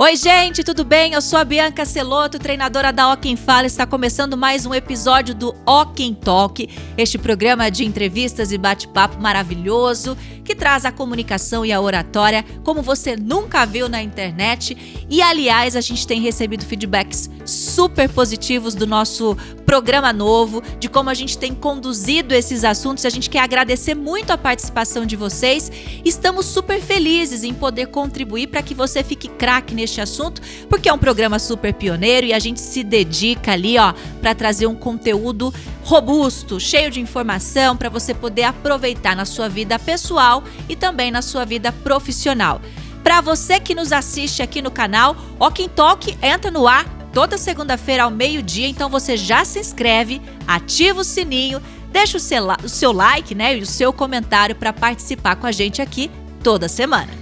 Oi, gente, tudo bem? Eu sou a Bianca Celoto, treinadora da Ó Quem Fala. Está começando mais um episódio do Ó Quem Talk, este programa de entrevistas e bate-papo maravilhoso que traz a comunicação e a oratória como você nunca viu na internet. E, aliás, a gente tem recebido feedbacks super positivos do nosso programa novo, de como a gente tem conduzido esses assuntos. A gente quer agradecer muito a participação de vocês. Estamos super felizes em poder contribuir para que você fique craque neste assunto, porque é um programa super pioneiro e a gente se dedica ali, para trazer um conteúdo robusto, cheio de informação para você poder aproveitar na sua vida pessoal e também na sua vida profissional. Para você que nos assiste aqui no canal, Ó Quem Talk entra no ar toda segunda-feira ao meio-dia, então você já se inscreve, ativa o sininho, deixa o seu like, né, e o seu comentário para participar com a gente aqui toda semana.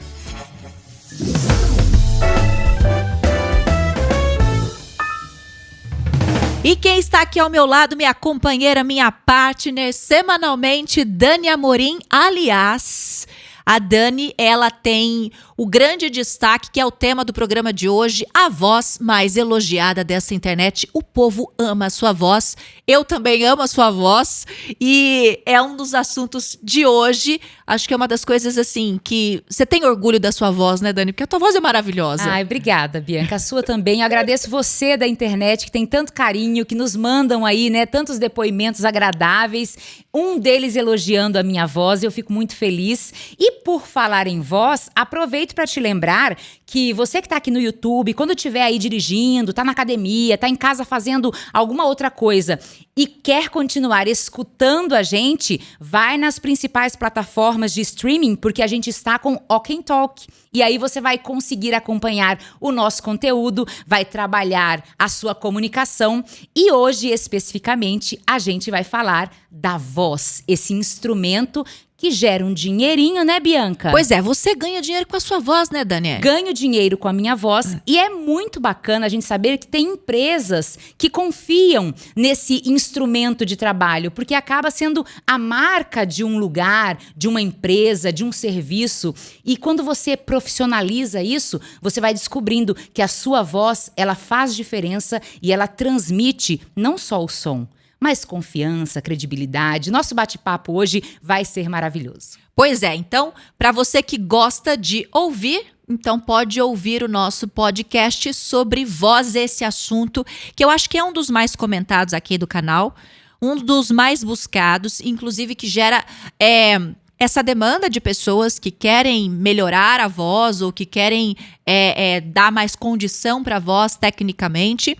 E quem está aqui ao meu lado, minha companheira, minha partner, semanalmente, Dani Amorim. Aliás, a Dani, ela tem o grande destaque, que é o tema do programa de hoje, a voz mais elogiada dessa internet. O povo ama a sua voz, eu também amo a sua voz, e é um dos assuntos de hoje. Acho que é uma das coisas, assim, que você tem orgulho da sua voz, né, Dani? Porque a tua voz é maravilhosa. Ai, obrigada, Bianca. A sua também. Eu agradeço você da internet, que tem tanto carinho, que nos mandam aí, né, tantos depoimentos agradáveis. Um deles elogiando a minha voz, eu fico muito feliz. E por falar em voz, aproveito para te lembrar que você que está aqui no YouTube, quando estiver aí dirigindo, está na academia, está em casa fazendo alguma outra coisa e quer continuar escutando a gente, vai nas principais plataformas de streaming, porque a gente está com Ó Quem Talk. E aí você vai conseguir acompanhar o nosso conteúdo, vai trabalhar a sua comunicação. E hoje, especificamente, a gente vai falar da voz, esse instrumento que gera um dinheirinho, né, Bianca? Pois é, você ganha dinheiro com a sua voz, né, Dani? Ganho dinheiro com a minha voz e é muito bacana a gente saber que tem empresas que confiam nesse instrumento de trabalho, porque acaba sendo a marca de um lugar, de uma empresa, de um serviço. E quando você profissionaliza isso, você vai descobrindo que a sua voz, ela faz diferença e ela transmite não só o som, mas confiança, credibilidade. Nosso bate-papo hoje vai ser maravilhoso. Pois é, então, para você que gosta de ouvir, então pode ouvir o nosso podcast sobre voz, esse assunto, que eu acho que é um dos mais comentados aqui do canal, um dos mais buscados, inclusive que gera essa demanda de pessoas que querem melhorar a voz ou que querem dar mais condição para a voz tecnicamente.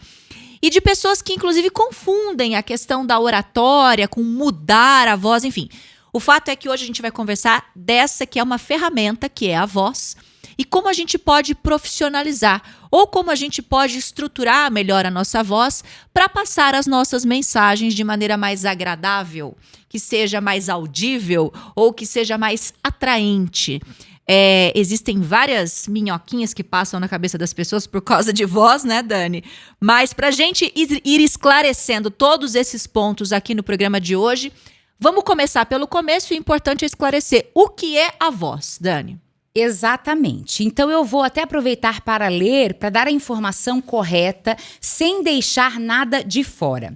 E de pessoas que, inclusive, confundem a questão da oratória com mudar a voz, enfim. O fato é que hoje a gente vai conversar dessa que é uma ferramenta, que é a voz, e como a gente pode profissionalizar, ou como a gente pode estruturar melhor a nossa voz para passar as nossas mensagens de maneira mais agradável, que seja mais audível ou que seja mais atraente. Existem várias minhoquinhas que passam na cabeça das pessoas por causa de voz, né, Dani? Mas pra gente ir esclarecendo todos esses pontos aqui no programa de hoje, vamos começar pelo começo. O importante é esclarecer o que é a voz, Dani. Exatamente. Então eu vou até aproveitar para ler, para dar a informação correta, sem deixar nada de fora.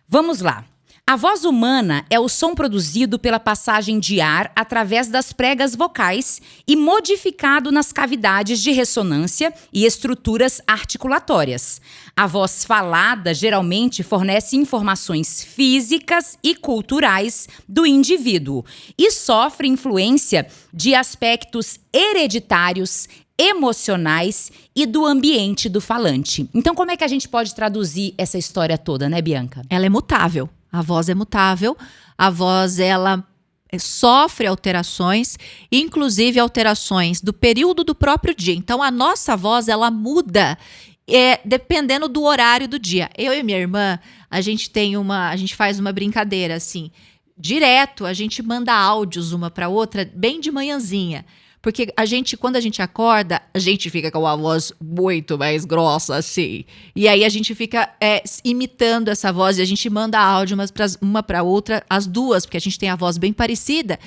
Vamos lá. A voz humana é o som produzido pela passagem de ar através das pregas vocais e modificado nas cavidades de ressonância e estruturas articulatórias. A voz falada geralmente fornece informações físicas e culturais do indivíduo e sofre influência de aspectos hereditários, emocionais e do ambiente do falante. Então, como é que a gente pode traduzir essa história toda, né, Bianca? Ela é mutável. A voz é mutável, a voz ela sofre alterações, inclusive alterações do período do próprio dia. Então a nossa voz ela muda dependendo do horário do dia. Eu e minha irmã, a gente faz uma brincadeira assim, direto a gente manda áudios uma para outra bem de manhãzinha. Porque quando a gente acorda, a gente fica com uma voz muito mais grossa, assim. E aí a gente fica imitando essa voz e a gente manda áudio uma para outra, as duas, porque a gente tem a voz bem parecida,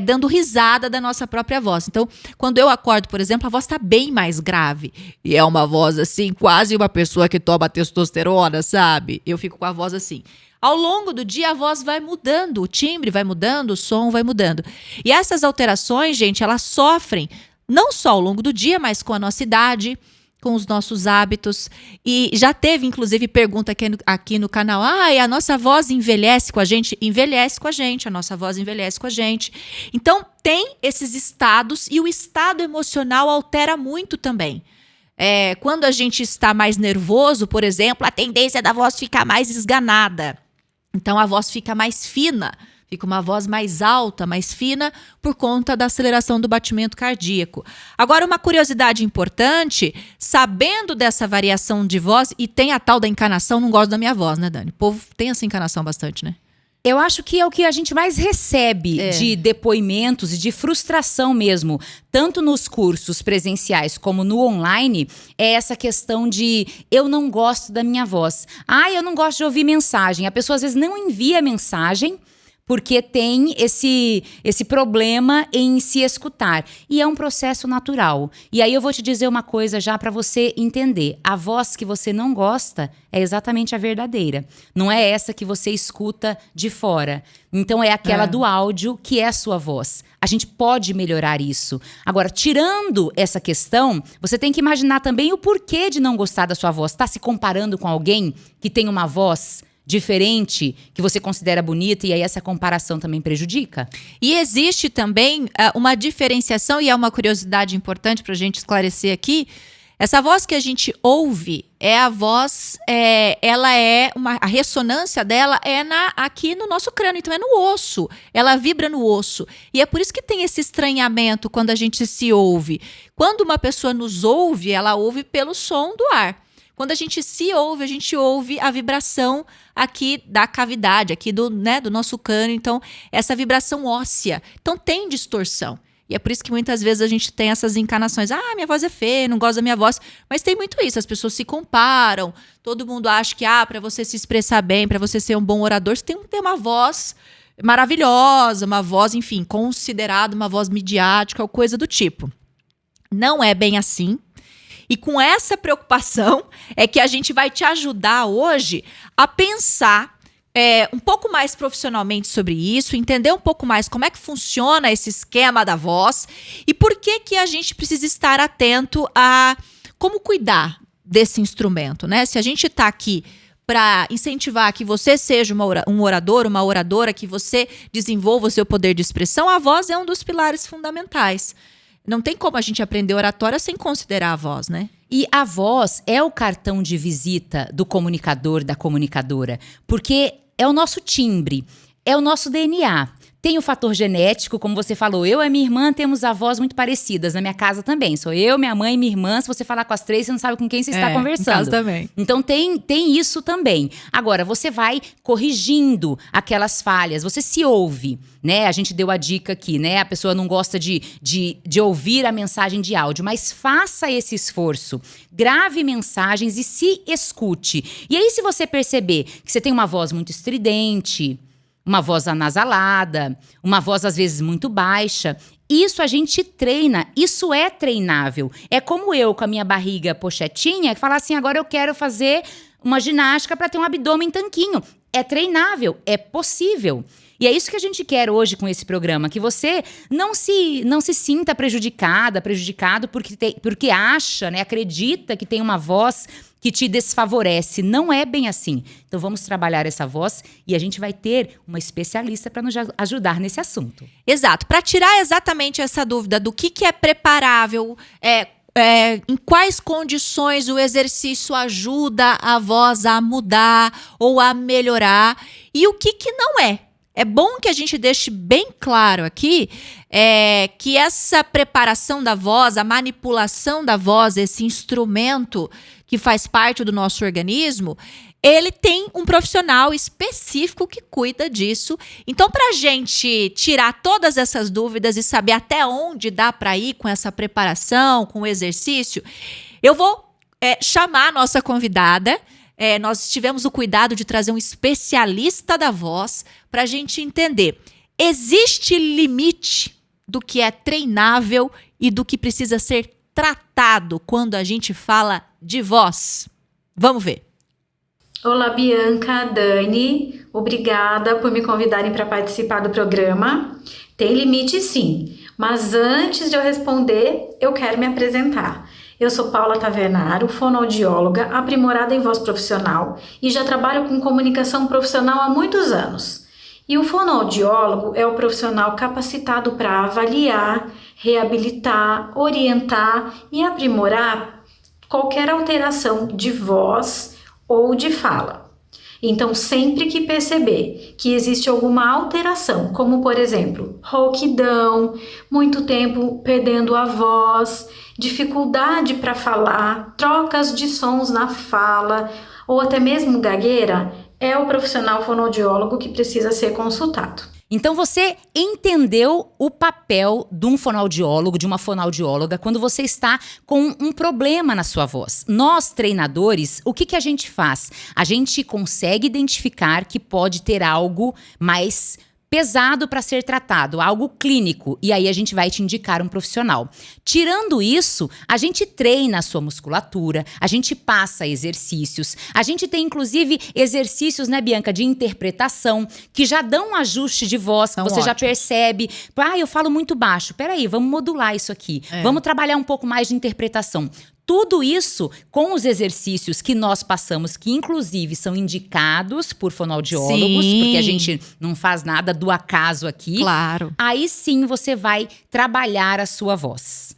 dando risada da nossa própria voz. Então, quando eu acordo, por exemplo, a voz está bem mais grave. E é uma voz assim, quase uma pessoa que toma testosterona, sabe? Eu fico com a voz assim. Ao longo do dia, a voz vai mudando, o timbre vai mudando, o som vai mudando. E essas alterações, gente, elas sofrem não só ao longo do dia, mas com a nossa idade, com os nossos hábitos. E já teve, inclusive, pergunta aqui no canal. A nossa voz envelhece com a gente? Envelhece com a gente, a nossa voz envelhece com a gente. Então, tem esses estados e o estado emocional altera muito também. Quando a gente está mais nervoso, por exemplo, a tendência da voz ficar mais esganada. Então, a voz fica mais fina, fica uma voz mais alta, mais fina, por conta da aceleração do batimento cardíaco. Agora, uma curiosidade importante, sabendo dessa variação de voz, e tem a tal da encanação, não gosto da minha voz, né, Dani? O povo tem essa encanação bastante, né? Eu acho que é o que a gente mais recebe de depoimentos e de frustração mesmo, tanto nos cursos presenciais como no online, é essa questão de eu não gosto da minha voz. Eu não gosto de ouvir mensagem. A pessoa às vezes não envia mensagem porque tem esse problema em se escutar. E é um processo natural. E aí eu vou te dizer uma coisa já para você entender. A voz que você não gosta é exatamente a verdadeira. Não é essa que você escuta de fora. Então é aquela do áudio que é a sua voz. A gente pode melhorar isso. Agora, tirando essa questão, você tem que imaginar também o porquê de não gostar da sua voz. Está se comparando com alguém que tem uma voz diferente, que você considera bonita, e aí essa comparação também prejudica? E existe também uma diferenciação, e é uma curiosidade importante para a gente esclarecer aqui. Essa voz que a gente ouve é a voz, a ressonância dela é aqui no nosso crânio, então é no osso, ela vibra no osso. E é por isso que tem esse estranhamento quando a gente se ouve. Quando uma pessoa nos ouve, ela ouve pelo som do ar. Quando a gente se ouve, a gente ouve a vibração aqui da cavidade, aqui do nosso crânio. Então, essa vibração óssea. Então, tem distorção. E é por isso que muitas vezes a gente tem essas encanações. Minha voz é feia, não gosto da minha voz. Mas tem muito isso, as pessoas se comparam. Todo mundo acha que, para você se expressar bem, para você ser um bom orador, você tem que ter uma voz maravilhosa, uma voz, enfim, considerada uma voz midiática ou coisa do tipo. Não é bem assim. E com essa preocupação é que a gente vai te ajudar hoje a pensar um pouco mais profissionalmente sobre isso, entender um pouco mais como é que funciona esse esquema da voz e por que a gente precisa estar atento a como cuidar desse instrumento, né? Se a gente está aqui para incentivar que você seja um orador, uma oradora, que você desenvolva o seu poder de expressão, a voz é um dos pilares fundamentais. Não tem como a gente aprender oratória sem considerar a voz, né? E a voz é o cartão de visita do comunicador, da comunicadora, porque é o nosso timbre, é o nosso DNA. Tem o fator genético, como você falou, eu e minha irmã temos avós muito parecidas, na minha casa também. Sou eu, minha mãe e minha irmã, se você falar com as três, você não sabe com quem você está conversando. Em casa também. Então tem isso também. Agora, você vai corrigindo aquelas falhas, você se ouve, né? A gente deu a dica aqui, né? A pessoa não gosta de ouvir a mensagem de áudio, mas faça esse esforço. Grave mensagens e se escute. E aí, se você perceber que você tem uma voz muito estridente, uma voz anasalada, uma voz às vezes muito baixa, isso a gente treina, isso é treinável. É como eu com a minha barriga pochetinha, que falar assim, agora eu quero fazer uma ginástica para ter um abdômen tanquinho. É treinável, é possível. E é isso que a gente quer hoje com esse programa, que você não se sinta prejudicado porque acha, né, acredita que tem uma voz que te desfavorece. Não é bem assim. Então vamos trabalhar essa voz e a gente vai ter uma especialista para nos ajudar nesse assunto. Exato. Para tirar exatamente essa dúvida do que é preparável, em quais condições o exercício ajuda a voz a mudar ou a melhorar e o que não é. É bom que a gente deixe bem claro aqui que essa preparação da voz, a manipulação da voz, esse instrumento que faz parte do nosso organismo, ele tem um profissional específico que cuida disso. Então, para a gente tirar todas essas dúvidas e saber até onde dá para ir com essa preparação, com o exercício, eu vou chamar a nossa convidada. Nós tivemos o cuidado de trazer um especialista da voz para a gente entender. Existe limite do que é treinável e do que precisa ser tratado quando a gente fala de voz? Vamos ver. Olá, Bianca, Dani, obrigada por me convidarem para participar do programa. Tem limite sim, mas antes de eu responder, eu quero me apresentar. Eu sou Paula Tavernaro, fonoaudióloga, aprimorada em voz profissional e já trabalho com comunicação profissional há muitos anos. E o fonoaudiólogo é o profissional capacitado para avaliar, reabilitar, orientar e aprimorar qualquer alteração de voz ou de fala. Então, sempre que perceber que existe alguma alteração, como por exemplo, rouquidão, muito tempo perdendo a voz, dificuldade para falar, trocas de sons na fala ou até mesmo gagueira, é o profissional fonoaudiólogo que precisa ser consultado. Então você entendeu o papel de um fonoaudiólogo, de uma fonoaudióloga, quando você está com um problema na sua voz. Nós, treinadores, o que a gente faz? A gente consegue identificar que pode ter algo mais pesado para ser tratado, algo clínico, e aí a gente vai te indicar um profissional. Tirando isso, a gente treina a sua musculatura, a gente passa exercícios, a gente tem inclusive exercícios, né, Bianca, de interpretação, que já dão um ajuste de voz, que você já percebe. Eu falo muito baixo, peraí, vamos modular isso aqui, vamos trabalhar um pouco mais de interpretação. Tudo isso com os exercícios que nós passamos, que inclusive são indicados por fonoaudiólogos, sim, porque a gente não faz nada do acaso aqui. Claro. Aí sim você vai trabalhar a sua voz.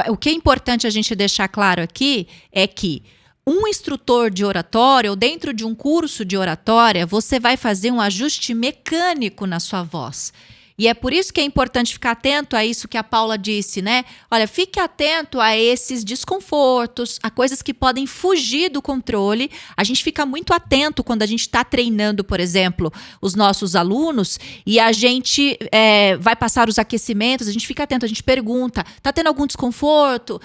O que é importante a gente deixar claro aqui é que um instrutor de oratória ou dentro de um curso de oratória, você vai fazer um ajuste mecânico na sua voz. E é por isso que é importante ficar atento a isso que a Paula disse, né? Olha, fique atento a esses desconfortos, a coisas que podem fugir do controle. A gente fica muito atento quando a gente está treinando, por exemplo, os nossos alunos e a gente vai passar os aquecimentos, a gente fica atento, a gente pergunta, tá tendo algum desconforto?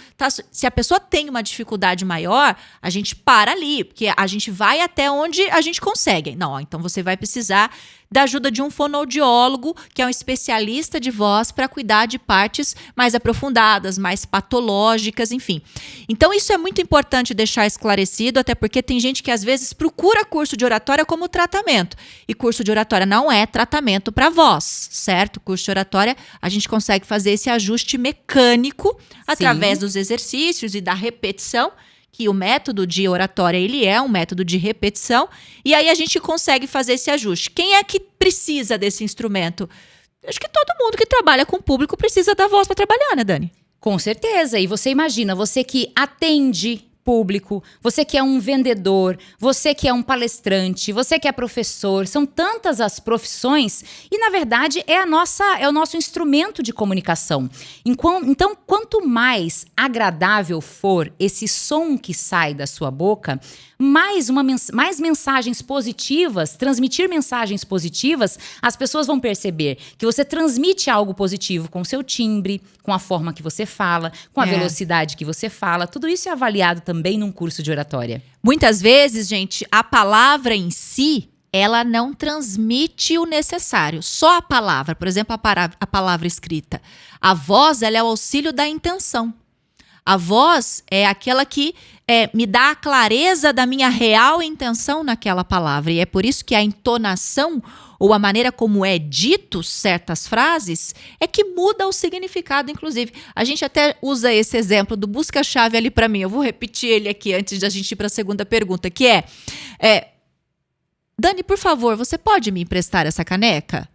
Se a pessoa tem uma dificuldade maior, a gente para ali, porque a gente vai até onde a gente consegue. Não, então você vai precisar da ajuda de um fonoaudiólogo, que é um especialista de voz, para cuidar de partes mais aprofundadas, mais patológicas, enfim. Então, isso é muito importante deixar esclarecido, até porque tem gente que às vezes procura curso de oratória como tratamento. E curso de oratória não é tratamento para voz, certo? Curso de oratória, a gente consegue fazer esse ajuste mecânico através dos exercícios e da repetição, que o método de oratória, ele é um método de repetição, e aí a gente consegue fazer esse ajuste. Quem é que precisa desse instrumento? Acho que todo mundo que trabalha com o público precisa da voz para trabalhar, né, Dani? Com certeza, e você imagina, você que atende público, você que é um vendedor, você que é um palestrante, você que é professor, são tantas as profissões e, na verdade, é o nosso instrumento de comunicação. Então, quanto mais agradável for esse som que sai da sua boca, mais mensagens positivas, transmitir mensagens positivas, as pessoas vão perceber que você transmite algo positivo com o seu timbre, com a forma que você fala, com a velocidade que você fala. Tudo isso é avaliado também num curso de oratória. Muitas vezes, gente, a palavra em si, ela não transmite o necessário. Só a palavra, por exemplo, a palavra escrita. A voz, ela é o auxílio da intenção. A voz é aquela que me dá a clareza da minha real intenção naquela palavra. E é por isso que a entonação ou a maneira como é dito certas frases é que muda o significado, inclusive. A gente até usa esse exemplo do busca-chave ali para mim. Eu vou repetir ele aqui antes de a gente ir para a segunda pergunta, que é Dani, por favor, você pode me emprestar essa caneca?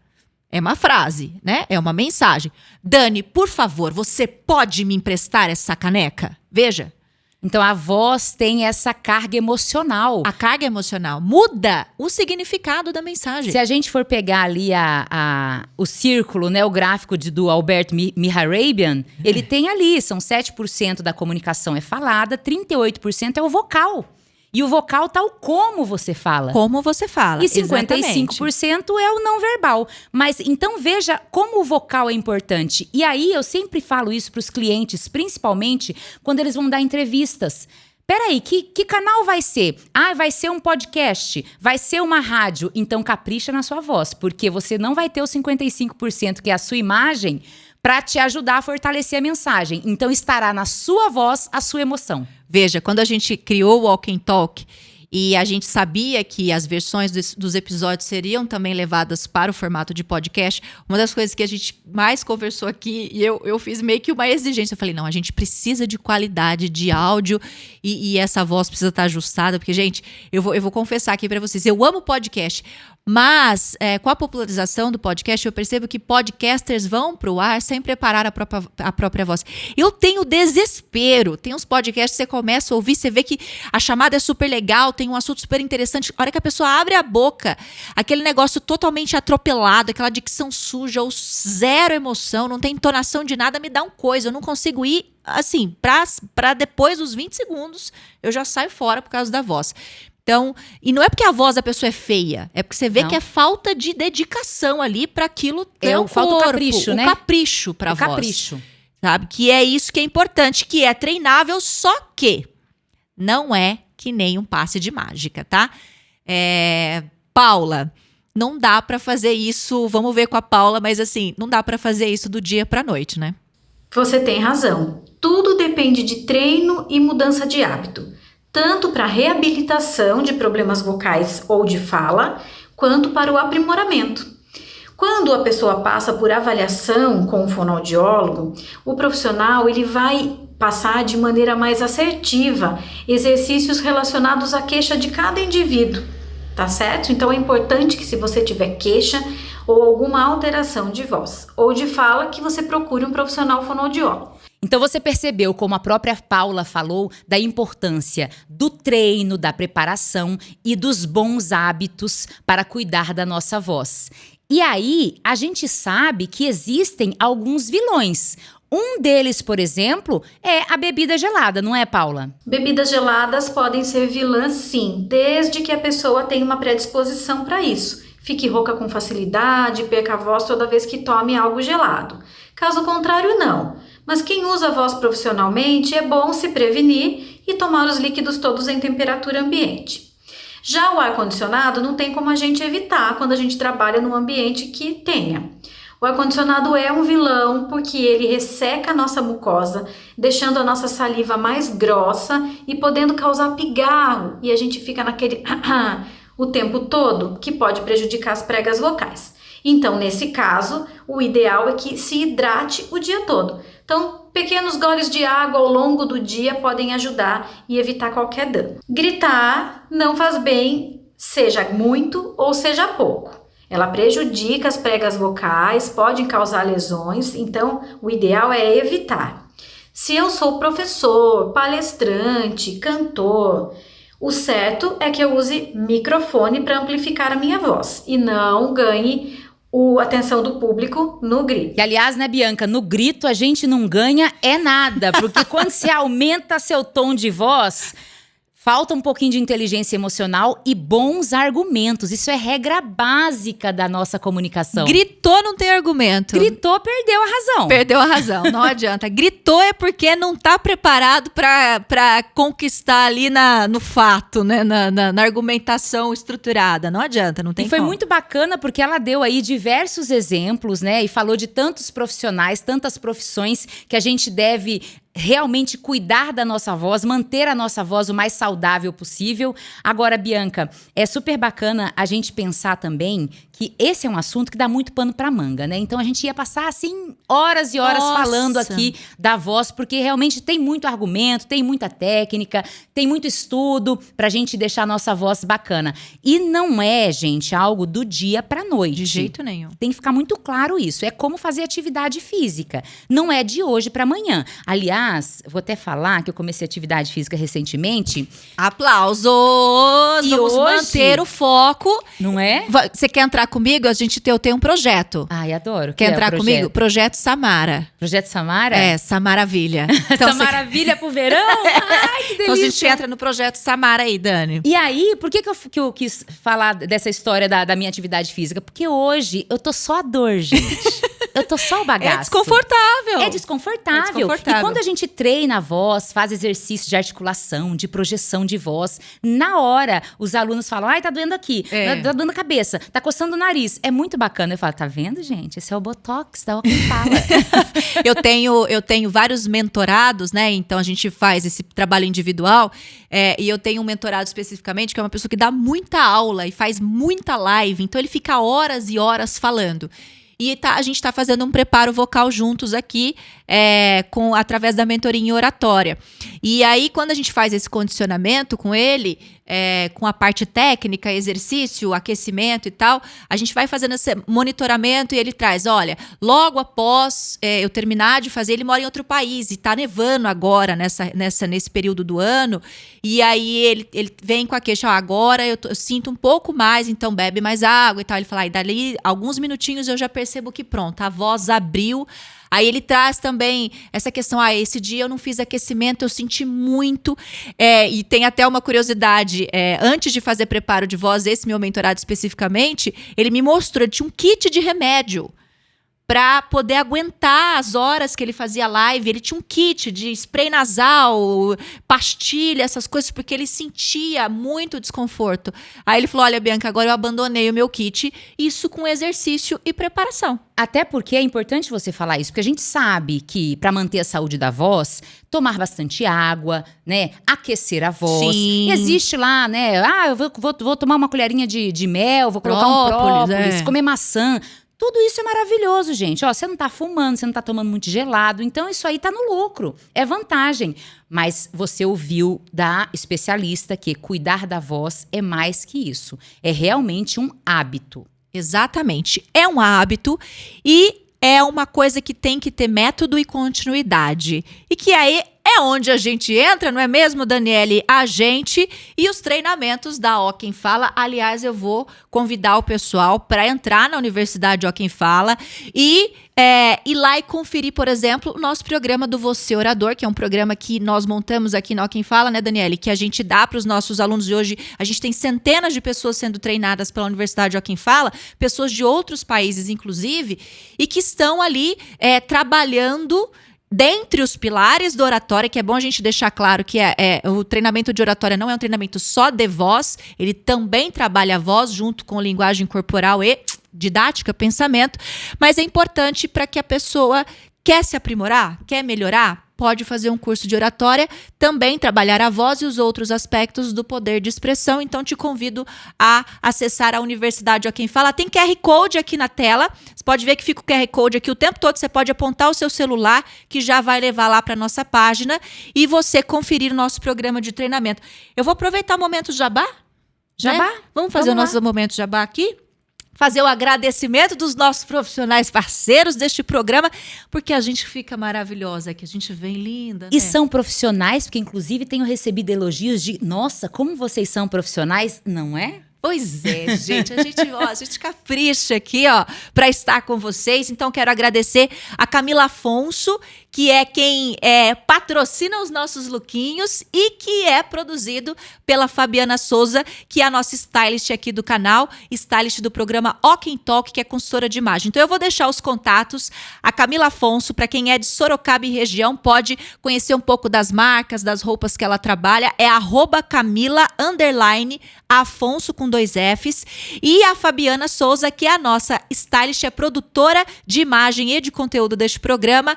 É uma frase, né? É uma mensagem. Dani, por favor, você pode me emprestar essa caneca? Veja. Então, a voz tem essa carga emocional. A carga emocional muda o significado da mensagem. Se a gente for pegar ali o círculo, né, o gráfico do Albert Mehrabian, ele tem ali, são 7% da comunicação é falada, 38% é o vocal. E o vocal tá o como você fala. Como você fala. E 55% é o não verbal. Mas então veja como o vocal é importante. E aí eu sempre falo isso para os clientes, principalmente quando eles vão dar entrevistas. Peraí, que canal vai ser? Ah, vai ser um podcast, vai ser uma rádio. Então capricha na sua voz, porque você não vai ter os 55%, que é a sua imagem, para te ajudar a fortalecer a mensagem. Então estará na sua voz a sua emoção. Veja, quando a gente criou o Walk and Talk e a gente sabia que as versões dos episódios seriam também levadas para o formato de podcast, uma das coisas que a gente mais conversou aqui, e eu fiz meio que uma exigência, eu falei, não, a gente precisa de qualidade de áudio e essa voz precisa estar ajustada, porque, gente, eu vou confessar aqui para vocês, eu amo podcast, mas com a popularização do podcast, eu percebo que podcasters vão para o ar sem preparar a própria voz. Eu tenho desespero. Tem uns podcasts que você começa a ouvir, você vê que a chamada é super legal, tem um assunto super interessante. A hora que a pessoa abre a boca, aquele negócio totalmente atropelado, aquela dicção suja, ou zero emoção, não tem entonação de nada, me dá um coisa. Eu não consigo ir, assim, para depois dos 20 segundos, eu já saio fora por causa da voz. Então, e não é porque a voz da pessoa é feia, é porque você vê que é falta de dedicação ali para aquilo ter um falta corpo, o capricho, né? O capricho para a voz. Capricho. Sabe? Que é isso que é importante, que é treinável, só que não é que nem um passe de mágica, tá? Paula, não dá para fazer isso, vamos ver com a Paula, mas assim, não dá para fazer isso do dia para noite, né? Você tem razão. Tudo depende de treino e mudança de hábito. Tanto para reabilitação de problemas vocais ou de fala, quanto para o aprimoramento. Quando a pessoa passa por avaliação com o fonoaudiólogo, o profissional ele vai passar de maneira mais assertiva exercícios relacionados à queixa de cada indivíduo, tá certo? Então é importante que se você tiver queixa ou alguma alteração de voz ou de fala, que você procure um profissional fonoaudiólogo. Então você percebeu, como a própria Paula falou, da importância do treino, da preparação e dos bons hábitos para cuidar da nossa voz. E aí, a gente sabe que existem alguns vilões. Um deles, por exemplo, é a bebida gelada, não é, Paula? Bebidas geladas podem ser vilãs, sim, desde que a pessoa tenha uma predisposição para isso. Fique rouca com facilidade, perca a voz toda vez que tome algo gelado. Caso contrário, não. Mas quem usa a voz profissionalmente, é bom se prevenir e tomar os líquidos todos em temperatura ambiente. Já o ar-condicionado não tem como a gente evitar quando a gente trabalha num ambiente que tenha. O ar-condicionado é um vilão porque ele resseca a nossa mucosa, deixando a nossa saliva mais grossa e podendo causar pigarro. E a gente fica naquele o tempo todo, que pode prejudicar as pregas vocais. Então, nesse caso, o ideal é que se hidrate o dia todo. Então, pequenos goles de água ao longo do dia podem ajudar e evitar qualquer dano. Gritar não faz bem, seja muito ou seja pouco. Ela prejudica as pregas vocais, pode causar lesões, então o ideal é evitar. Se eu sou professor, palestrante, cantor, o certo é que eu use microfone para amplificar a minha voz e não ganhe a atenção do público no grito. E aliás, né, Bianca, no grito a gente não ganha nada, porque quando você aumenta seu tom de voz, falta um pouquinho de inteligência emocional e bons argumentos. Isso é regra básica da nossa comunicação. Gritou, não tem argumento. Gritou, perdeu a razão. Perdeu a razão, não adianta. Gritou é porque não tá preparado para conquistar ali no fato, né? Na argumentação estruturada. Não adianta, não tem E foi como. muito bacana porque ela deu aí diversos exemplos, né? E falou de tantos profissionais, tantas profissões que a gente deve realmente cuidar da nossa voz, manter a nossa voz o mais saudável possível. Agora, Bianca, é super bacana a gente pensar também que esse é um assunto que dá muito pano pra manga, né? Então a gente ia passar, assim, horas e horas falando aqui da voz, porque realmente tem muito argumento, tem muita técnica, tem muito estudo pra gente deixar a nossa voz bacana. E não é, gente, algo do dia pra noite. De jeito nenhum. Tem que ficar muito claro isso. É como fazer atividade física. Não é de hoje pra amanhã. Aliás, Aliás, vou até falar que eu comecei atividade física recentemente. Aplausos! E Vamos hoje- manter o foco. Não é? Você quer entrar comigo? Eu tenho um projeto. Ai, adoro. Quer Que é o entrar projeto? comigo? Projeto Samara. Projeto Samara? É, Samaravilha. Então, Essa maravilha pro verão? Ai, que delícia. então a gente entra no projeto Samara aí, Dani. E aí, por que eu quis falar dessa história da minha atividade física? Porque hoje eu tô só a dor, gente. Eu tô só o bagaço. É desconfortável. É desconfortável. É desconfortável. E quando a gente treina a voz, faz exercício de articulação, de projeção de voz, na hora os alunos falam, ai, tá doendo aqui, tá doendo a cabeça, tá coçando o nariz. É muito bacana. Eu falo, tá vendo, gente? Esse é o Botox da Quem Fala. Eu tenho vários mentorados, né? Então a gente faz esse trabalho individual. E eu tenho um mentorado especificamente que é uma pessoa que dá muita aula e faz muita live. Então ele fica horas e horas falando. E a gente está fazendo um preparo vocal juntos aqui, através da mentoria em oratória. E aí, quando a gente faz esse condicionamento com ele, com a parte técnica, exercício, aquecimento e tal, a gente vai fazendo esse monitoramento e ele traz, olha, logo após eu terminar de fazer, ele mora em outro país e tá nevando agora nesse período do ano, e aí ele vem com a queixa, agora eu sinto um pouco mais, então bebe mais água e tal. Ele fala, e dali alguns minutinhos eu já percebo que pronto, a voz abriu. Aí ele traz também essa questão, esse dia eu não fiz aquecimento, eu senti muito. E tem até uma curiosidade, antes de fazer preparo de voz, esse meu mentorado especificamente, ele me mostrou, ele tinha um kit de remédio para poder aguentar as horas que ele fazia live. Ele tinha um kit de spray nasal, pastilha, essas coisas, porque ele sentia muito desconforto. Aí ele falou, olha, Bianca, agora eu abandonei o meu kit, isso com exercício e preparação. Até porque é importante você falar isso, porque a gente sabe que para manter a saúde da voz, tomar bastante água, né, aquecer a voz. Sim. Existe lá, né, eu vou tomar uma colherinha de mel, vou colocar um própolis, comer maçã. Tudo isso é maravilhoso, gente. Você não tá fumando, você não tá tomando muito gelado, então isso aí tá no lucro, é vantagem. Mas você ouviu da especialista que cuidar da voz é mais que isso. É realmente um hábito. Exatamente. É um hábito e é uma coisa que tem que ter método e continuidade. E que aí é onde a gente entra, não é mesmo, Daniele? A gente e os treinamentos da Ó Quem Fala. Aliás, eu vou convidar o pessoal para entrar na Universidade Ó Quem Fala e ir lá e conferir, por exemplo, o nosso programa do Você Orador, que é um programa que nós montamos aqui na Ó Quem Fala, né, Daniele? Que a gente dá para os nossos alunos de hoje. A gente tem centenas de pessoas sendo treinadas pela Universidade Ó Quem Fala, pessoas de outros países, inclusive, e que estão ali trabalhando dentre os pilares da oratória, que é bom a gente deixar claro que o treinamento de oratória não é um treinamento só de voz, ele também trabalha a voz junto com linguagem corporal e didática, pensamento, mas é importante para que a pessoa quer se aprimorar, quer melhorar, pode fazer um curso de oratória, também trabalhar a voz e os outros aspectos do poder de expressão. Então, te convido a acessar a Universidade Ó Quem Fala. Tem QR Code aqui na tela. Você pode ver que fica o QR Code aqui o tempo todo. Você pode apontar o seu celular, que já vai levar lá para a nossa página, e você conferir o nosso programa de treinamento. Eu vou aproveitar o momento jabá. Jabá? Né? Vamos fazer o nosso momento jabá aqui? Fazer o agradecimento dos nossos profissionais parceiros deste programa, porque a gente fica maravilhosa, que a gente vem linda, né? E são profissionais, porque inclusive tenho recebido elogios de, nossa, como vocês são profissionais, não é? Pois é, gente, a gente capricha aqui, para estar com vocês. Então, quero agradecer a Camila Afonso, que é quem patrocina os nossos lookinhos e que é produzido pela Fabiana Souza, que é a nossa stylist aqui do canal, stylist do programa Ó Quem Talk, que é consultora de imagem. Então, eu vou deixar os contatos. A Camila Afonso, para quem é de Sorocaba e região, pode conhecer um pouco das marcas, das roupas que ela trabalha. É @Camila_Afonso com 2 Fs. E a Fabiana Souza, que é a nossa stylist, é produtora de imagem e de conteúdo deste programa,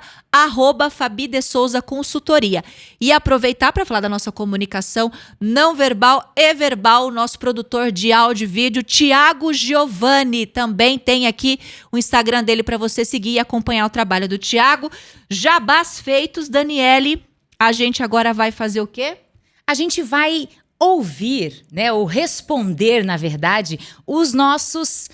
@Fabi de Souza Consultoria. E aproveitar para falar da nossa comunicação não verbal e verbal, o nosso produtor de áudio e vídeo, Tiago Giovanni. Também tem aqui o Instagram dele para você seguir e acompanhar o trabalho do Tiago. Jabás feitos, Daniele. A gente agora vai fazer o quê? A gente vai ouvir, né, ou responder, na verdade, os nossos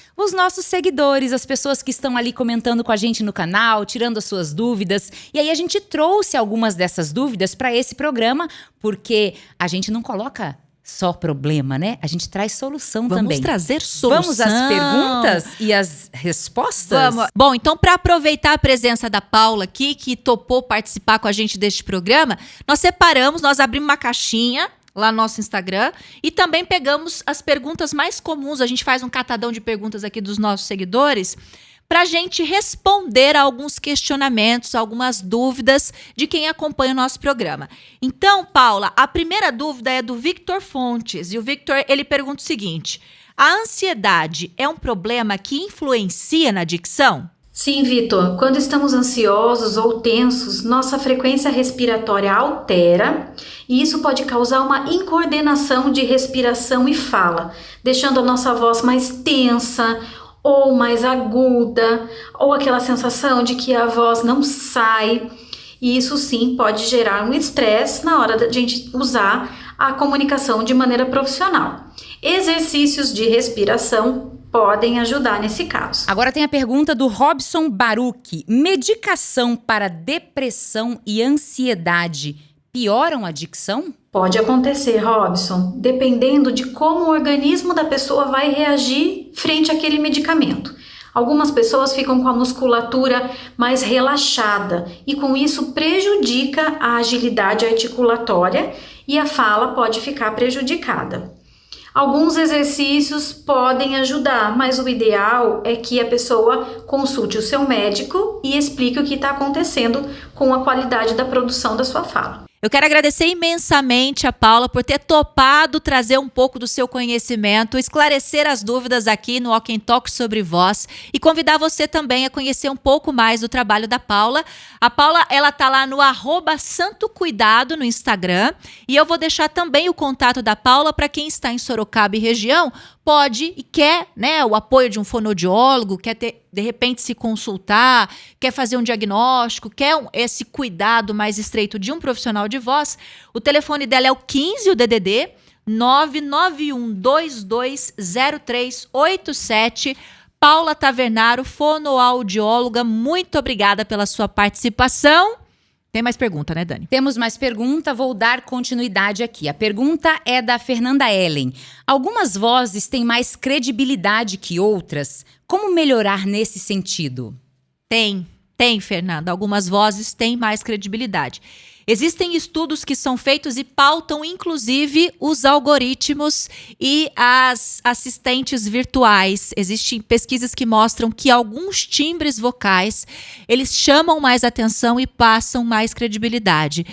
seguidores, as pessoas que estão ali comentando com a gente no canal, tirando as suas dúvidas. E aí a gente trouxe algumas dessas dúvidas para esse programa, porque a gente não coloca só problema, né? A gente traz solução também. Vamos trazer solução. Vamos às perguntas e às respostas? Vamos. Bom, então para aproveitar a presença da Paula aqui, que topou participar com a gente deste programa, nós abrimos uma caixinha lá no nosso Instagram e também pegamos as perguntas mais comuns. A gente faz um catadão de perguntas aqui dos nossos seguidores para a gente responder a alguns questionamentos, algumas dúvidas de quem acompanha o nosso programa. Então, Paula, a primeira dúvida é do Victor Fontes. E o Victor, ele pergunta o seguinte: a ansiedade é um problema que influencia na dicção? Sim, Vitor. Quando estamos ansiosos ou tensos, nossa frequência respiratória altera e isso pode causar uma incoordenação de respiração e fala, deixando a nossa voz mais tensa ou mais aguda, ou aquela sensação de que a voz não sai. E isso sim pode gerar um estresse na hora da gente usar a comunicação de maneira profissional. Exercícios de respiração podem ajudar nesse caso. Agora tem a pergunta do Robson Baruch. Medicação para depressão e ansiedade pioram a dicção? Pode acontecer, Robson, dependendo de como o organismo da pessoa vai reagir frente àquele medicamento. Algumas pessoas ficam com a musculatura mais relaxada e com isso prejudica a agilidade articulatória e a fala pode ficar prejudicada. Alguns exercícios podem ajudar, mas o ideal é que a pessoa consulte o seu médico e explique o que está acontecendo com a qualidade da produção da sua fala. Eu quero agradecer imensamente a Paula por ter topado trazer um pouco do seu conhecimento, esclarecer as dúvidas aqui no Walk and Talk sobre voz e convidar você também a conhecer um pouco mais do trabalho da Paula. A Paula, ela tá lá no @santocuidado no Instagram e eu vou deixar também o contato da Paula para quem está em Sorocaba e região, pode e quer, né, o apoio de um fonoaudiólogo, quer ter, de repente se consultar, quer fazer um diagnóstico, quer esse cuidado mais estreito de um profissional de voz. O telefone dela é o 15, o DDD 991220387. Paula Tavernaro, fonoaudióloga, muito obrigada pela sua participação. Tem mais pergunta, né, Dani? Temos mais pergunta, vou dar continuidade aqui. A pergunta é da Fernanda Ellen. Algumas vozes têm mais credibilidade que outras. Como melhorar nesse sentido? Tem, Fernanda. Algumas vozes têm mais credibilidade. Existem estudos que são feitos e pautam, inclusive, os algoritmos e as assistentes virtuais. Existem pesquisas que mostram que alguns timbres vocais, eles chamam mais atenção e passam mais credibilidade.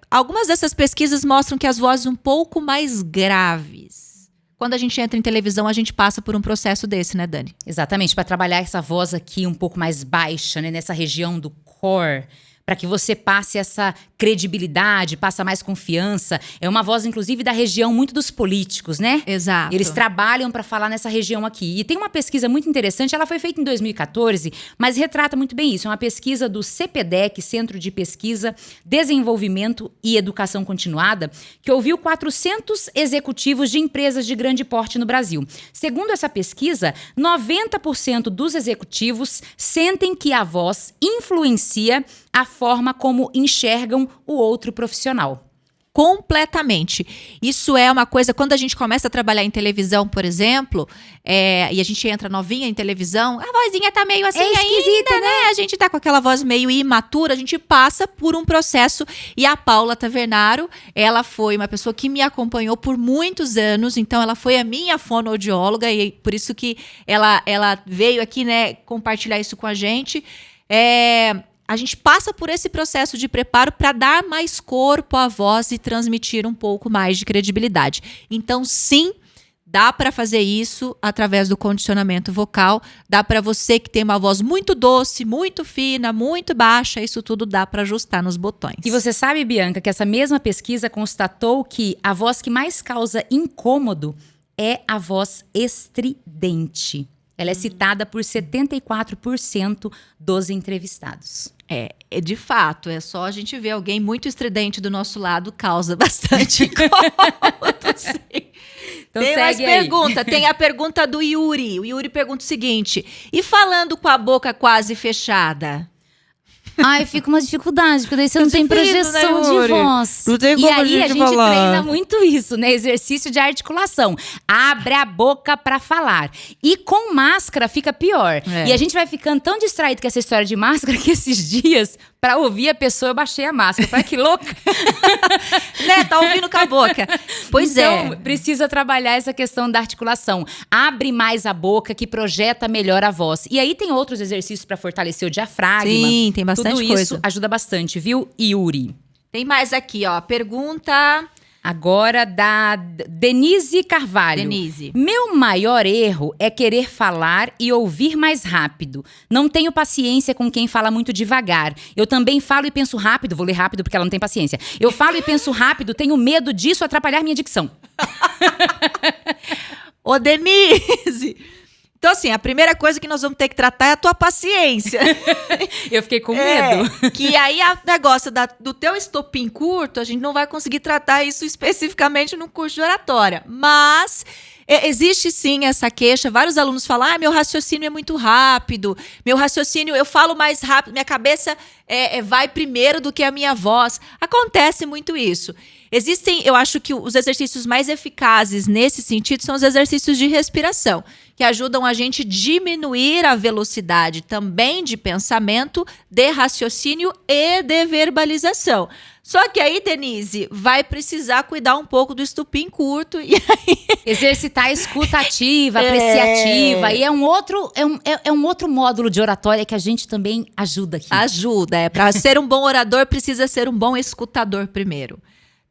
Algumas dessas pesquisas mostram que as vozes um pouco mais graves. Quando a gente entra em televisão, a gente passa por um processo desse, né, Dani? Exatamente, para trabalhar essa voz aqui um pouco mais baixa, né, nessa região do core, para que você passe essa credibilidade, passa mais confiança. É uma voz, inclusive, da região muito dos políticos, né? Exato. Eles trabalham para falar nessa região aqui. E tem uma pesquisa muito interessante, ela foi feita em 2014, mas retrata muito bem isso. É uma pesquisa do CPDEC, Centro de Pesquisa, Desenvolvimento e Educação Continuada, que ouviu 400 executivos de empresas de grande porte no Brasil. Segundo essa pesquisa, 90% dos executivos sentem que a voz influencia a forma como enxergam o outro profissional. Completamente. Isso é uma coisa, quando a gente começa a trabalhar em televisão, por exemplo, e a gente entra novinha em televisão, a vozinha tá meio assim esquisita, ainda, né? A gente tá com aquela voz meio imatura, a gente passa por um processo. E a Paula Tavernaro, ela foi uma pessoa que me acompanhou por muitos anos, então ela foi a minha fonoaudióloga e por isso que ela veio aqui, né, compartilhar isso com a gente. A gente passa por esse processo de preparo para dar mais corpo à voz e transmitir um pouco mais de credibilidade. Então, sim, dá para fazer isso através do condicionamento vocal. Dá para você que tem uma voz muito doce, muito fina, muito baixa, isso tudo dá para ajustar nos botões. E você sabe, Bianca, que essa mesma pesquisa constatou que a voz que mais causa incômodo é a voz estridente. Ela é citada por 74% dos entrevistados. De fato, é só a gente ver alguém muito estridente do nosso lado, causa bastante incômodo, sim. Então Tem mais segue aí. pergunta, tem a pergunta do Yuri. O Yuri pergunta o seguinte: e falando com a boca quase fechada? Ai, fica uma dificuldade, porque daí você não tem difícil, projeção né, de Yuri? voz. Não tem E como a aí a gente gente falar. treina muito isso, né? Exercício de articulação. Abre a boca pra falar. E com máscara fica pior. É. E a gente vai ficando tão distraído com essa história de máscara que esses dias, pra ouvir a pessoa, eu baixei a máscara. Falei, que louca. Né? Tá ouvindo com a boca. Pois Então, é. precisa trabalhar essa questão da articulação. Abre mais a boca, que projeta melhor a voz. E aí tem outros exercícios pra fortalecer o diafragma. Sim, tem bastante Tudo coisa. isso ajuda bastante, viu, Yuri? Tem mais aqui, ó. Pergunta. Agora da Denise Carvalho. Denise. Meu maior erro é querer falar e ouvir mais rápido. Não tenho paciência com quem fala muito devagar. Eu também falo e penso rápido. Vou ler rápido porque ela não tem paciência. Eu falo e penso rápido, tenho medo disso atrapalhar minha dicção. Ô, Denise! Então, assim, a primeira coisa que nós vamos ter que tratar é a tua paciência. Eu fiquei com medo. Que aí o negócio do teu estopim curto, a gente não vai conseguir tratar isso especificamente no curso de oratória. Mas existe sim essa queixa. Vários alunos falam, meu raciocínio é muito rápido. Meu raciocínio, eu falo mais rápido. Minha cabeça vai primeiro do que a minha voz. Acontece muito isso. Existem, eu acho que os exercícios mais eficazes nesse sentido são os exercícios de respiração, que ajudam a gente diminuir a velocidade também de pensamento, de raciocínio e de verbalização. Só que aí, Denise, vai precisar cuidar um pouco do estupim curto e aí... Exercitar a escuta ativa, apreciativa. E é um outro módulo de oratória que a gente também ajuda aqui. Ajuda, para ser um bom orador, precisa ser um bom escutador primeiro.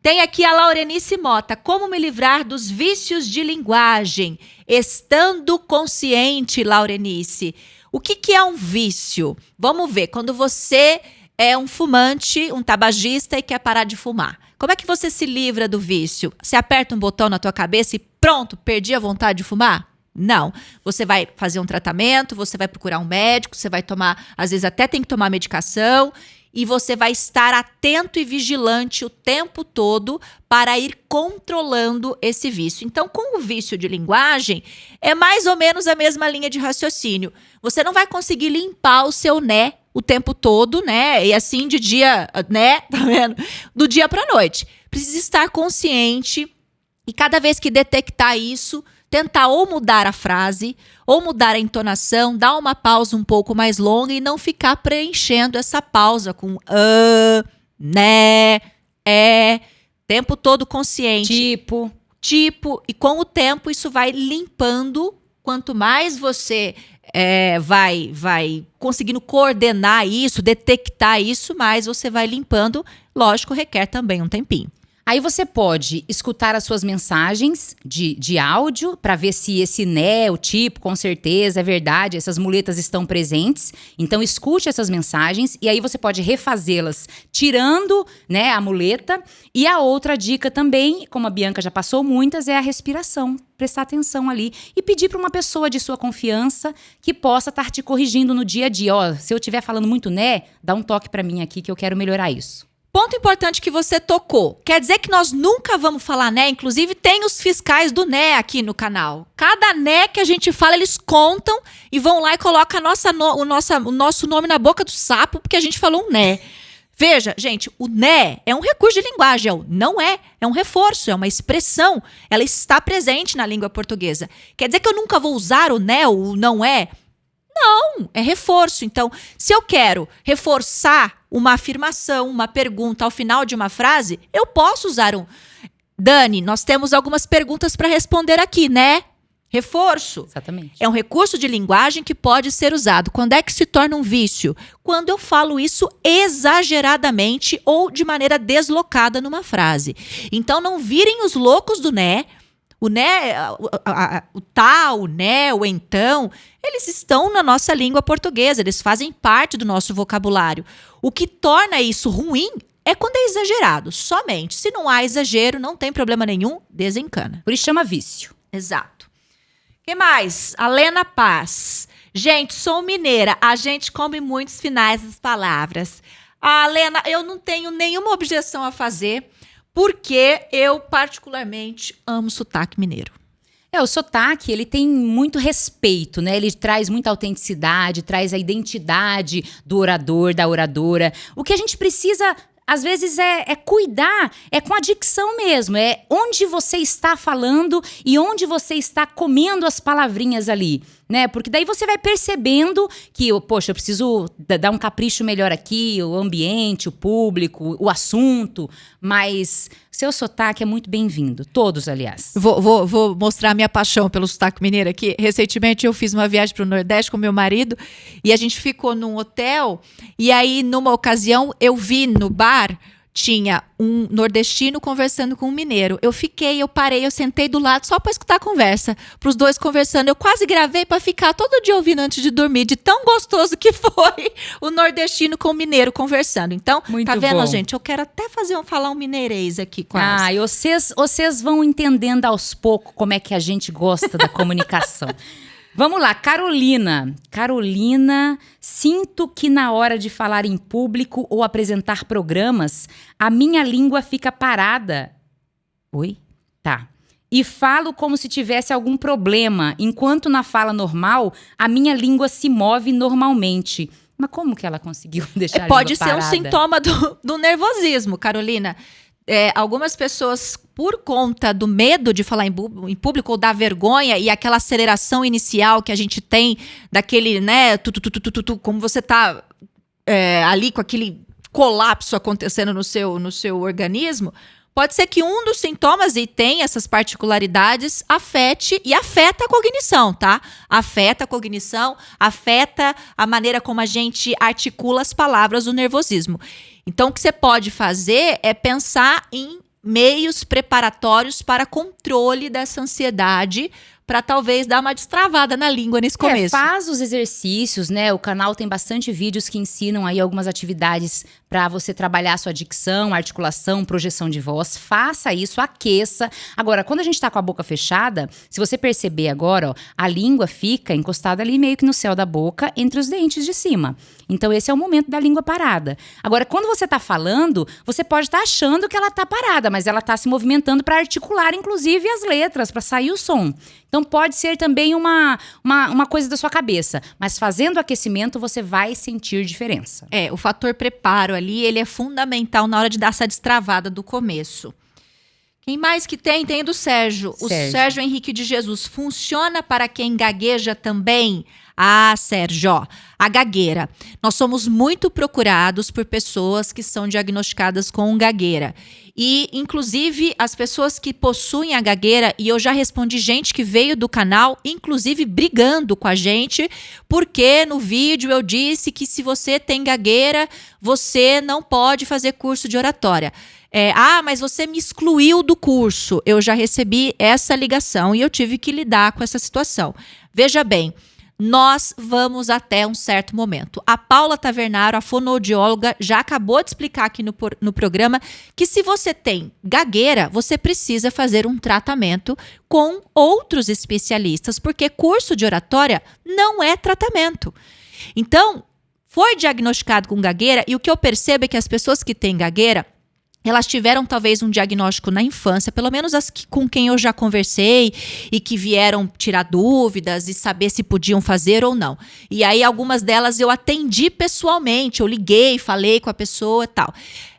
Tem aqui a Laurenice Mota. Como me livrar dos vícios de linguagem? Estando consciente, Laurenice. O que é um vício? Vamos ver. Quando você é um fumante, um tabagista e quer parar de fumar. Como é que você se livra do vício? Você aperta um botão na tua cabeça e pronto, perdi a vontade de fumar? Não. Você vai fazer um tratamento, você vai procurar um médico, você vai tomar, às vezes até tem que tomar medicação, e você vai estar atento e vigilante o tempo todo para ir controlando esse vício. Então, com o vício de linguagem, é mais ou menos a mesma linha de raciocínio. Você não vai conseguir limpar o seu né o tempo todo, né? E assim de dia, né? Tá vendo? Do dia para a noite. Precisa estar consciente e cada vez que detectar isso, tentar ou mudar a frase, ou mudar a entonação, dar uma pausa um pouco mais longa e não ficar preenchendo essa pausa com né, tempo todo consciente. Tipo, e com o tempo isso vai limpando. Quanto mais você vai conseguindo coordenar isso, detectar isso, mais você vai limpando. Lógico, requer também um tempinho. Aí você pode escutar as suas mensagens de áudio para ver se esse né, o tipo, com certeza, é verdade, essas muletas estão presentes. Então escute essas mensagens e aí você pode refazê-las tirando, né, a muleta. E a outra dica também, como a Bianca já passou muitas, é a respiração. Prestar atenção ali e pedir para uma pessoa de sua confiança que possa estar te corrigindo no dia a dia. Ó, se eu estiver falando muito né, dá um toque para mim aqui que eu quero melhorar isso. Ponto importante que você tocou. Quer dizer que nós nunca vamos falar né? Inclusive, tem os fiscais do né aqui no canal. Cada né que a gente fala, eles contam e vão lá e colocam o nosso nome na boca do sapo porque a gente falou um né. Veja, gente, o né é um recurso de linguagem, não é um reforço, é uma expressão. Ela está presente na língua portuguesa. Quer dizer que eu nunca vou usar o né ou o não é? Não, é reforço. Então, se eu quero reforçar uma afirmação, uma pergunta ao final de uma frase, eu posso usar um... Dani, nós temos algumas perguntas para responder aqui, né? Reforço. Exatamente. É um recurso de linguagem que pode ser usado. Quando é que se torna um vício? Quando eu falo isso exageradamente ou de maneira deslocada numa frase. Então, não virem os loucos do né. O né, o tal, o né, o então, eles estão na nossa língua portuguesa, eles fazem parte do nosso vocabulário. O que torna isso ruim é quando é exagerado, somente. Se não há exagero, não tem problema nenhum, desencana. Por isso chama vício. Exato. O que mais? A Lena Paz. Gente, sou mineira, a gente come muitos finais das palavras. Ah, Lena, eu não tenho nenhuma objeção a fazer, porque eu particularmente amo sotaque mineiro. O sotaque, ele tem muito respeito, né? Ele traz muita autenticidade, traz a identidade do orador, da oradora. O que a gente precisa, às vezes, é cuidar, é com a dicção mesmo, é onde você está falando e onde você está comendo as palavrinhas ali, né? Porque daí você vai percebendo que, poxa, eu preciso dar um capricho melhor aqui, o ambiente, o público, o assunto, mas seu sotaque é muito bem-vindo, todos, aliás. Vou mostrar a minha paixão pelo sotaque mineiro aqui. Recentemente eu fiz uma viagem para o Nordeste com meu marido e a gente ficou num hotel e aí numa ocasião eu vi no bar, tinha um nordestino conversando com um mineiro. Eu parei, eu sentei do lado só para escutar a conversa, pros dois conversando. Eu quase gravei para ficar todo dia ouvindo antes de dormir, de tão gostoso que foi o nordestino com o mineiro conversando. Então, muito tá vendo, bom. gente? Eu quero até falar um mineirês aqui quase. E vocês vão entendendo aos poucos como é que a gente gosta da comunicação. Vamos lá, Carolina. Carolina, sinto que na hora de falar em público ou apresentar programas, a minha língua fica parada. Oi? Tá. E falo como se tivesse algum problema, enquanto na fala normal, a minha língua se move normalmente. Mas como que ela conseguiu deixar a língua Pode ser parada? um sintoma do nervosismo, Carolina. Algumas pessoas, por conta do medo de falar em público ou da vergonha e aquela aceleração inicial que a gente tem daquele, né, como você tá ali com aquele colapso acontecendo no seu organismo, pode ser que um dos sintomas, e tem essas particularidades, afeta a cognição, tá? Afeta a cognição, afeta a maneira como a gente articula as palavras do nervosismo. Então, o que você pode fazer é pensar em meios preparatórios para controle dessa ansiedade, para talvez dar uma destravada na língua nesse começo. Faz os exercícios, né? O canal tem bastante vídeos que ensinam aí algumas atividades para você trabalhar a sua dicção, articulação, projeção de voz. Faça isso, aqueça. Agora, quando a gente tá com a boca fechada, se você perceber agora, ó, a língua fica encostada ali meio que no céu da boca, entre os dentes de cima. Então, esse é o momento da língua parada. Agora, quando você tá falando, você pode estar achando que ela tá parada, mas ela tá se movimentando para articular, inclusive, as letras, para sair o som. Então, pode ser também uma coisa da sua cabeça. Mas fazendo o aquecimento, você vai sentir diferença. O fator preparo ali, ele é fundamental na hora de dar essa destravada do começo. Quem mais que tem? Tem do Sérgio. O Sérgio Henrique de Jesus. Funciona para quem gagueja também? Ah, Sérgio, ó, a gagueira. Nós somos muito procurados por pessoas que são diagnosticadas com gagueira. E, inclusive, as pessoas que possuem a gagueira, e eu já respondi gente que veio do canal, inclusive brigando com a gente, porque no vídeo eu disse que se você tem gagueira, você não pode fazer curso de oratória. Mas você me excluiu do curso. Eu já recebi essa ligação e eu tive que lidar com essa situação. Veja bem, nós vamos até um certo momento. A Paula Tavernaro, a fonoaudióloga, já acabou de explicar aqui no programa que se você tem gagueira, você precisa fazer um tratamento com outros especialistas, porque curso de oratória não é tratamento. Então, foi diagnosticado com gagueira e o que eu percebo é que as pessoas que têm gagueira, elas tiveram talvez um diagnóstico na infância, pelo menos as com quem eu já conversei e que vieram tirar dúvidas e saber se podiam fazer ou não. E aí algumas delas eu atendi pessoalmente, eu liguei, falei com a pessoa e tal.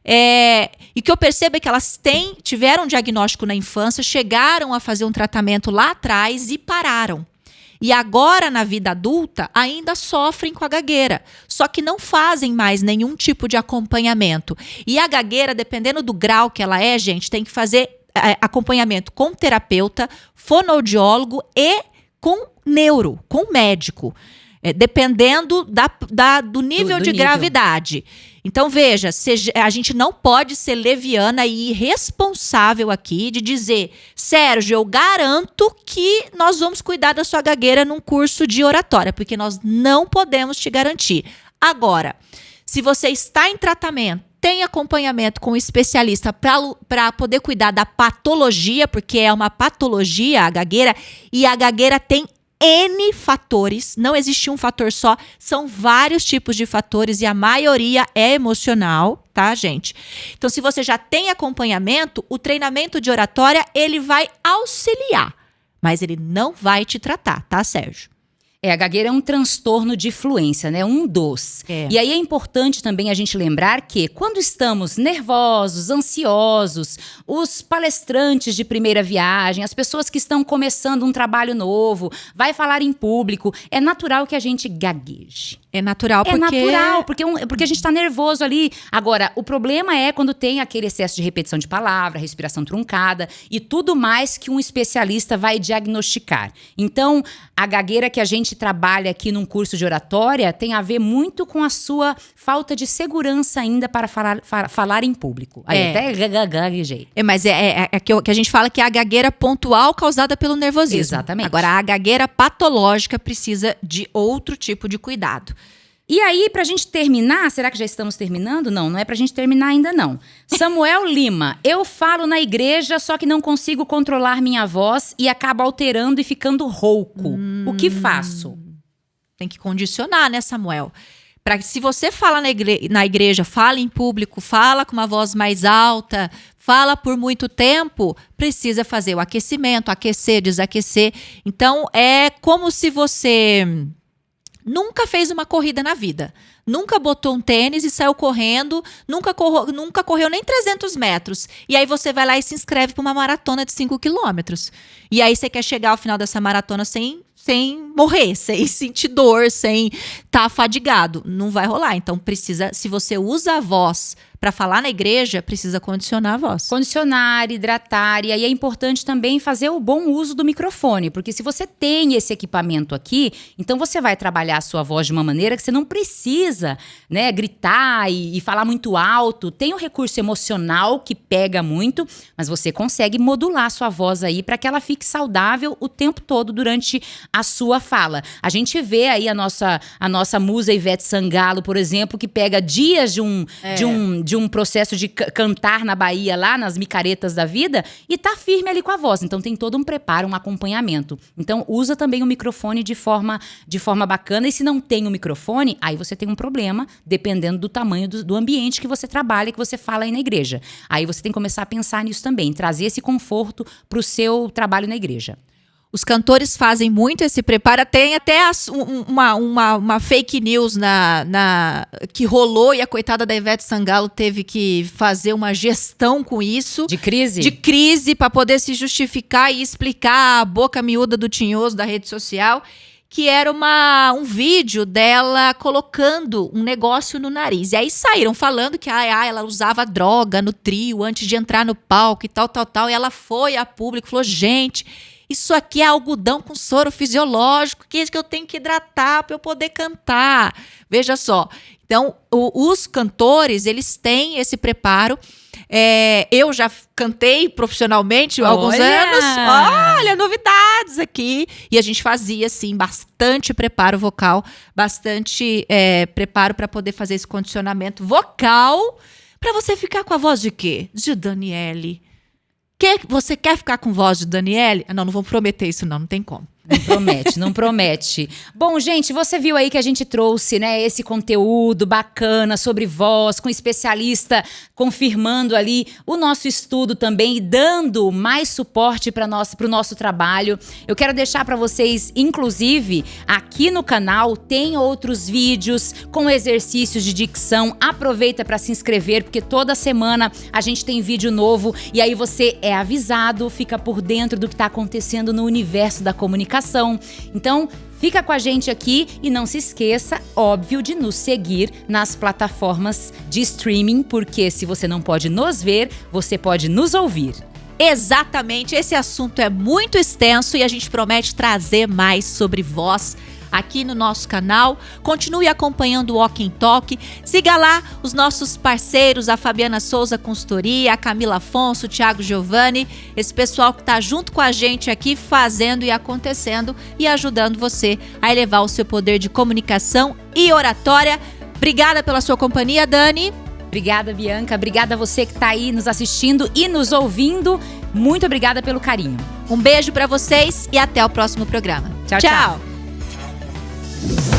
E o que eu percebo é que elas tiveram um diagnóstico na infância, chegaram a fazer um tratamento lá atrás e pararam. E agora, na vida adulta, ainda sofrem com a gagueira. Só que não fazem mais nenhum tipo de acompanhamento. E a gagueira, dependendo do grau que ela é, gente, tem que fazer acompanhamento com terapeuta, fonoaudiólogo e com neuro, com médico. Dependendo do nível de gravidade. Então, veja, a gente não pode ser leviana e irresponsável aqui de dizer, Sérgio, eu garanto que nós vamos cuidar da sua gagueira num curso de oratória, porque nós não podemos te garantir. Agora, se você está em tratamento, tem acompanhamento com um especialista para poder cuidar da patologia, porque é uma patologia a gagueira, e a gagueira tem N fatores, não existe um fator só, são vários tipos de fatores e a maioria é emocional, tá, gente? Então, se você já tem acompanhamento, o treinamento de oratória, ele vai auxiliar, mas ele não vai te tratar, tá, Sérgio? A gagueira é um transtorno de fluência, né? Um dos. E aí é importante também a gente lembrar que quando estamos nervosos, ansiosos, os palestrantes de primeira viagem, as pessoas que estão começando um trabalho novo, vai falar em público, é natural que a gente gagueje. É natural porque a gente tá nervoso ali. Agora, o problema é quando tem aquele excesso de repetição de palavra, respiração truncada e tudo mais que um especialista vai diagnosticar. Então, a gagueira que a gente trabalha aqui num curso de oratória tem a ver muito com a sua falta de segurança ainda para falar em público. Aí até gaguejei. Mas é que a gente fala que é a gagueira pontual causada pelo nervosismo. Exatamente. Agora, a gagueira patológica precisa de outro tipo de cuidado. E aí, pra gente terminar, será que já estamos terminando? Não é pra gente terminar ainda não. Samuel Lima, eu falo na igreja, só que não consigo controlar minha voz e acabo alterando e ficando rouco. O que faço? Tem que condicionar, né, Samuel? Para que se você fala na igreja, fala em público, fala com uma voz mais alta, fala por muito tempo, precisa fazer o aquecimento, aquecer, desaquecer. Então, é como se você nunca fez uma corrida na vida. Nunca botou um tênis e saiu correndo, nunca correu nem 300 metros. E aí você vai lá e se inscreve para uma maratona de 5 quilômetros. E aí você quer chegar ao final dessa maratona sem morrer, sem sentir dor, sem estar fadigado. Não vai rolar. Então precisa, se você usa a voz para falar na igreja, precisa condicionar a voz. Condicionar, hidratar. E aí é importante também fazer o bom uso do microfone. Porque se você tem esse equipamento aqui, então você vai trabalhar a sua voz de uma maneira que você não precisa, né, gritar e falar muito alto. Tem o recurso emocional que pega muito, mas você consegue modular a sua voz aí para que ela fique saudável o tempo todo durante a sua fala. A gente vê aí a nossa musa Ivete Sangalo, por exemplo, que pega dias de um processo de cantar na Bahia, lá nas micaretas da vida, e tá firme ali com a voz. Então tem todo um preparo, um acompanhamento. Então usa também o microfone de forma bacana. E se não tem o microfone, aí você tem um problema, dependendo do tamanho do ambiente que você trabalha, que você fala aí na igreja. Aí você tem que começar a pensar nisso também, trazer esse conforto pro seu trabalho na igreja. Os cantores fazem muito esse preparo. Tem até uma fake news que rolou e a coitada da Ivete Sangalo teve que fazer uma gestão com isso. De crise? De crise, para poder se justificar e explicar a boca miúda do tinhoso da rede social, que era um vídeo dela colocando um negócio no nariz. E aí saíram falando que ela usava droga no trio antes de entrar no palco e tal. E ela foi a público e falou, gente, isso aqui é algodão com soro fisiológico, que eu tenho que hidratar para eu poder cantar. Veja só. Então, os cantores, eles têm esse preparo. Eu já cantei profissionalmente há alguns anos. Olha, novidades aqui. E a gente fazia, assim, bastante preparo vocal, bastante preparo para poder fazer esse condicionamento vocal, para você ficar com a voz de quê? De Daniele. Você quer ficar com voz de Daniele? Não vou prometer isso não tem como. Não promete. Bom, gente, você viu aí que a gente trouxe, né, esse conteúdo bacana sobre voz, com especialista confirmando ali o nosso estudo também e dando mais suporte para o nosso trabalho. Eu quero deixar para vocês, inclusive, aqui no canal tem outros vídeos com exercícios de dicção. Aproveita para se inscrever, porque toda semana a gente tem vídeo novo e aí você é avisado, fica por dentro do que está acontecendo no universo da comunicação. Então, fica com a gente aqui e não se esqueça, óbvio, de nos seguir nas plataformas de streaming, porque se você não pode nos ver, você pode nos ouvir. Exatamente, esse assunto é muito extenso e a gente promete trazer mais sobre voz aqui no nosso canal. Continue acompanhando o Walk and Talk. Siga lá os nossos parceiros, a Fabiana Souza Consultoria, a Camila Afonso, o Thiago Giovanni, esse pessoal que está junto com a gente aqui fazendo e acontecendo e ajudando você a elevar o seu poder de comunicação e oratória. Obrigada pela sua companhia, Dani. Obrigada, Bianca. Obrigada a você que está aí nos assistindo e nos ouvindo. Muito obrigada pelo carinho. Um beijo para vocês e até o próximo programa. Tchau, tchau. Tchau.